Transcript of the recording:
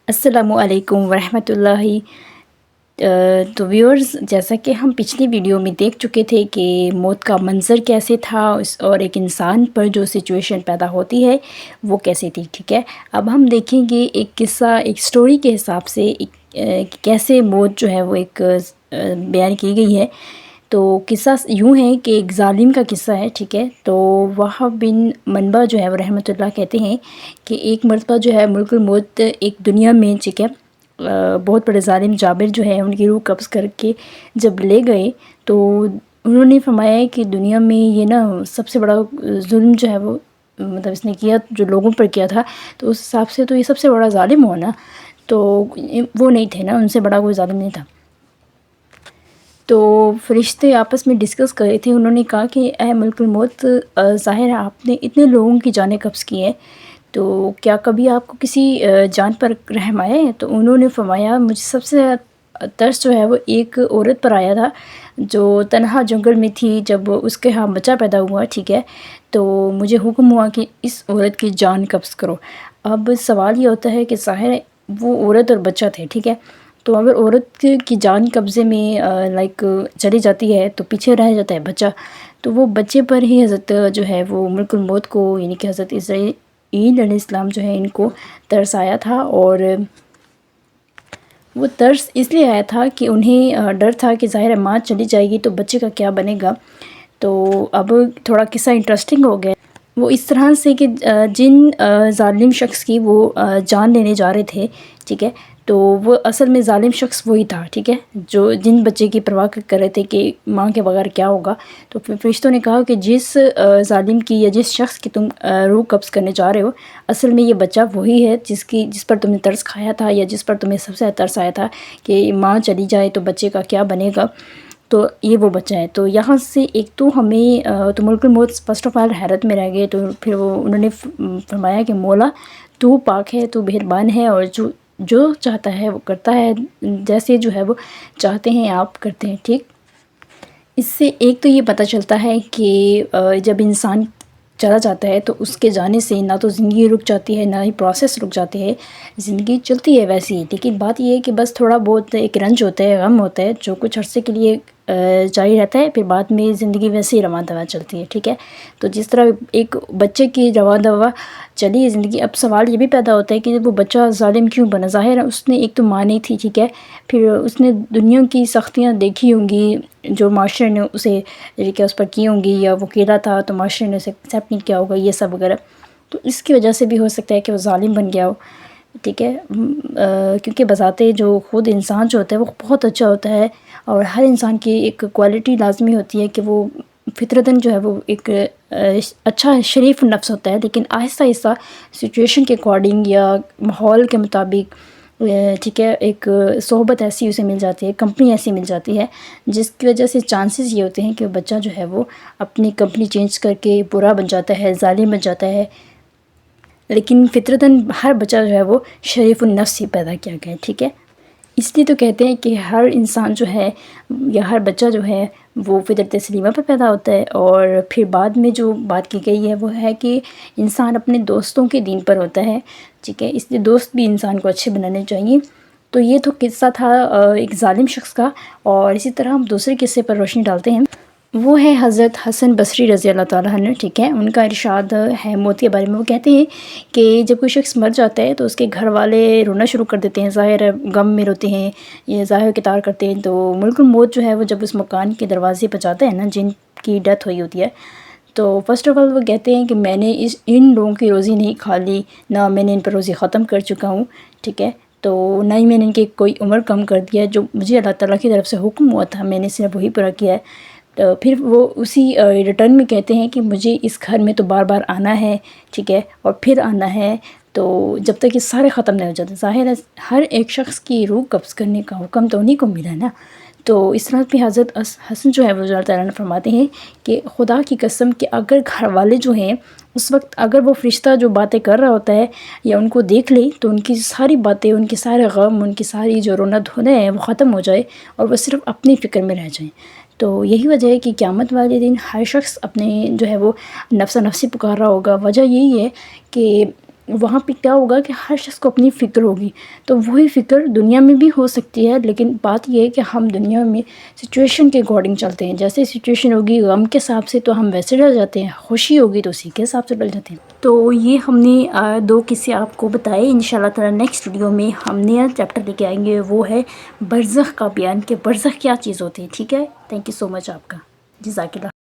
السلام علیکم ورحمۃ اللہ۔ تو ویورز، جیسا کہ ہم پچھلی ویڈیو میں دیکھ چکے تھے کہ موت کا منظر کیسے تھا اور ایک انسان پر جو سچویشن پیدا ہوتی ہے وہ کیسے تھی، ٹھیک ہے۔ اب ہم دیکھیں گے ایک قصہ، ایک سٹوری کے حساب سے کیسے موت جو ہے وہ ایک بیان کی گئی ہے۔ تو قصہ یوں ہے کہ ایک ظالم کا قصہ ہے، ٹھیک ہے۔ تو وہب بن منبع جو ہے وہ رحمۃ اللہ کہتے ہیں کہ ایک مرتبہ جو ہے ملک الموت ایک دنیا میں، ٹھیک ہے، بہت بڑے ظالم جابر جو ہے ان کی روح قبض کر کے جب لے گئے تو انہوں نے فرمایا کہ دنیا میں یہ نا سب سے بڑا ظلم جو ہے وہ مطلب اس نے کیا جو لوگوں پر کیا تھا، تو اس حساب سے تو یہ سب سے بڑا ظالم ہونا تو وہ نہیں تھے نا، ان سے بڑا کوئی ظالم نہیں تھا۔ تو فرشتے آپس میں ڈسکس کر رہے تھے، انہوں نے کہا کہ اے ملک الموت، ظاہر ہے آپ نے اتنے لوگوں کی جانیں قبض کی ہیں، تو کیا کبھی آپ کو کسی جان پر رحم آیا ہے؟ تو انہوں نے فرمایا مجھے سب سے ترس جو ہے وہ ایک عورت پر آیا تھا جو تنہا جنگل میں تھی، جب اس کے ہاں بچہ پیدا ہوا، ٹھیک ہے، تو مجھے حکم ہوا کہ اس عورت کی جان قبض کرو۔ اب سوال یہ ہوتا ہے کہ ظاہر ہے وہ عورت اور بچہ تھے، ٹھیک ہے، تو اگر عورت کی جان قبضے میں چلی جاتی ہے تو پیچھے رہ جاتا ہے بچہ، تو وہ بچے پر ہی حضرت جو ہے وہ ملک الموت کو، یعنی کہ حضرت عیسیٰ علیہ السلام جو ہے ان کو ترس آیا تھا۔ اور وہ ترس اس لیے آیا تھا کہ انہیں ڈر تھا کہ ظاہر ہے ماں چلی جائے گی تو بچے کا کیا بنے گا۔ تو اب تھوڑا قصہ انٹرسٹنگ ہو گیا۔ وہ اس طرح سے کہ جن ظالم شخص کی وہ جان لینے جا رہے تھے، ٹھیک ہے، تو وہ اصل میں ظالم شخص وہی تھا، ٹھیک ہے، جو جن بچے کی پرواہ کر رہے تھے کہ ماں کے بغیر کیا ہوگا۔ تو فرشتوں نے کہا کہ جس ظالم کی یا جس شخص کی تم روح قبض کرنے جا رہے ہو، اصل میں یہ بچہ وہی ہے جس پر تم نے ترس کھایا تھا، یا جس پر تمہیں سب سے زیادہ ترس آیا تھا کہ ماں چلی جائے تو بچے کا کیا بنے گا، تو یہ وہ بچہ ہے۔ تو یہاں سے ایک تو ہمیں تو ملک الموت فرسٹ آف آل حیرت میں رہ گئے۔ تو پھر انہوں نے فرمایا کہ مولا تو پاک ہے، تو مہربان ہے، اور جو چاہتا ہے وہ کرتا ہے، جیسے جو ہے وہ چاہتے ہیں آپ کرتے ہیں، ٹھیک۔ اس سے ایک تو یہ پتہ چلتا ہے کہ جب انسان چلا جاتا ہے تو اس کے جانے سے نہ تو زندگی رک جاتی ہے، نہ ہی پروسیس رک جاتی ہے، زندگی چلتی ہے ویسے ہی، لیکن بات یہ ہے کہ بس تھوڑا بہت ایک رنج ہوتا ہے، غم ہوتا ہے، جو کچھ عرصے کے لیے جاری رہتا ہے، پھر بعد میں زندگی ویسے ہی رواں دواں چلتی ہے، ٹھیک ہے۔ تو جس طرح ایک بچے کی رواں دواں چلی ہے زندگی، اب سوال یہ بھی پیدا ہوتا ہے کہ وہ بچہ ظالم کیوں بنا؟ ظاہر ہے اس نے ایک تو ماں نہیں تھی، ٹھیک ہے، پھر اس نے دنیا کی سختیاں دیکھی ہوں گی جو معاشرے نے اسے اس پر کی ہوں گی، یا وہ اکیلا تھا تو معاشرے نے اسے ایکسیپٹ نہیں کیا ہوگا، یہ سب وغیرہ، تو اس کی وجہ سے بھی ہو سکتا ہے کہ وہ ظالم بن گیا ہو، ٹھیک ہے۔ کیونکہ بذاتِ جو خود انسان جو ہوتا ہے وہ بہت اچھا ہوتا ہے، اور ہر انسان کی ایک کوالٹی لازمی ہوتی ہے کہ وہ فطرتاً جو ہے وہ ایک اچھا شریف نفس ہوتا ہے، لیکن آہستہ آہستہ سچویشن کے اکارڈنگ یا ماحول کے مطابق، ٹھیک ہے، ایک صحبت ایسی اسے مل جاتی ہے، کمپنی ایسی مل جاتی ہے، جس کی وجہ سے چانسز یہ ہوتے ہیں کہ وہ بچہ جو ہے وہ اپنی کمپنی چینج کر کے برا بن جاتا ہے، ظالم بن جاتا ہے، لیکن فطرتاً ہر بچہ جو ہے وہ شریف النفس ہی پیدا کیا گیا ہے، ٹھیک ہے۔ اس لیے تو کہتے ہیں کہ ہر انسان جو ہے یا ہر بچہ جو ہے وہ فطرت سلیمہ پر پیدا ہوتا ہے، اور پھر بعد میں جو بات کی گئی ہے وہ ہے کہ انسان اپنے دوستوں کے دین پر ہوتا ہے، ٹھیک ہے، اس لیے دوست بھی انسان کو اچھے بنانے چاہیے۔ تو یہ تو قصہ تھا ایک ظالم شخص کا، اور اسی طرح ہم دوسرے قصے پر روشنی ڈالتے ہیں، وہ ہے حضرت حسن بصری رضی اللہ تعالیٰ عنہ، ٹھیک ہے۔ ان کا ارشاد ہے موت کے بارے میں، وہ کہتے ہیں کہ جب کوئی شخص مر جاتا ہے تو اس کے گھر والے رونا شروع کر دیتے ہیں، ظاہر غم میں روتے ہیں، یہ ظاہر کتار کرتے ہیں۔ تو ملک الموت جو ہے وہ جب اس مکان کے دروازے پہ جاتا ہے نا جن کی ڈیتھ ہوئی ہوتی ہے، تو فرسٹ آف آل وہ کہتے ہیں کہ میں نے ان لوگوں کی روزی نہیں کھا لی، نہ میں نے ان پر روزی ختم کر چکا ہوں، ٹھیک ہے، تو نہ ہی میں نے ان کی کوئی عمر کم کر دیا ہے، جو مجھے اللہ تعالیٰ کی طرف سے حکم ہوا تھا میں نے صرف وہی پورا کیا ہے۔ تو پھر وہ اسی ریٹرن میں کہتے ہیں کہ مجھے اس گھر میں تو بار بار آنا ہے، ٹھیک ہے، اور پھر آنا ہے، تو جب تک یہ سارے ختم نہیں ہو جاتے، ظاہر ہے ہر ایک شخص کی روح قبض کرنے کا حکم تو انہیں کو ملا ہے نا۔ تو اس طرح پہ حضرت حسن جو ہے وہ اللہ تعالیٰ نے فرماتے ہیں کہ خدا کی قسم کہ اگر گھر والے جو ہیں اس وقت اگر وہ فرشتہ جو باتیں کر رہا ہوتا ہے یا ان کو دیکھ لے تو ان کی ساری باتیں، ان کے سارے غم، ان کی ساری جو رونا دھونا ہے وہ ختم ہو جائے، اور وہ صرف اپنی فکر میں رہ جائیں۔ تو یہی وجہ ہے کہ قیامت والے دن ہر شخص اپنے جو ہے وہ نفس نفسی پکار رہا ہوگا۔ وجہ یہی ہے کہ وہاں پہ کیا ہوگا کہ ہر شخص کو اپنی فکر ہوگی، تو وہی فکر دنیا میں بھی ہو سکتی ہے، لیکن بات یہ ہے کہ ہم دنیا میں سچویشن کے اکارڈنگ چلتے ہیں، جیسے سچویشن ہوگی غم کے حساب سے تو ہم ویسے ڈل جاتے ہیں، خوشی ہوگی تو اسی کے حساب سے ڈل جاتے ہیں۔ تو یہ ہم نے 2 قصے آپ کو بتائے۔ انشاءاللہ تعالی نیکسٹ ویڈیو میں ہم نیا چیپٹر لے کے آئیں گے، وہ ہے برزخ کا بیان، کہ برزخ کیا چیز ہوتی ہے، ٹھیک ہے؟ تھینک یو سو مچ آپ کا، جزاک اللہ۔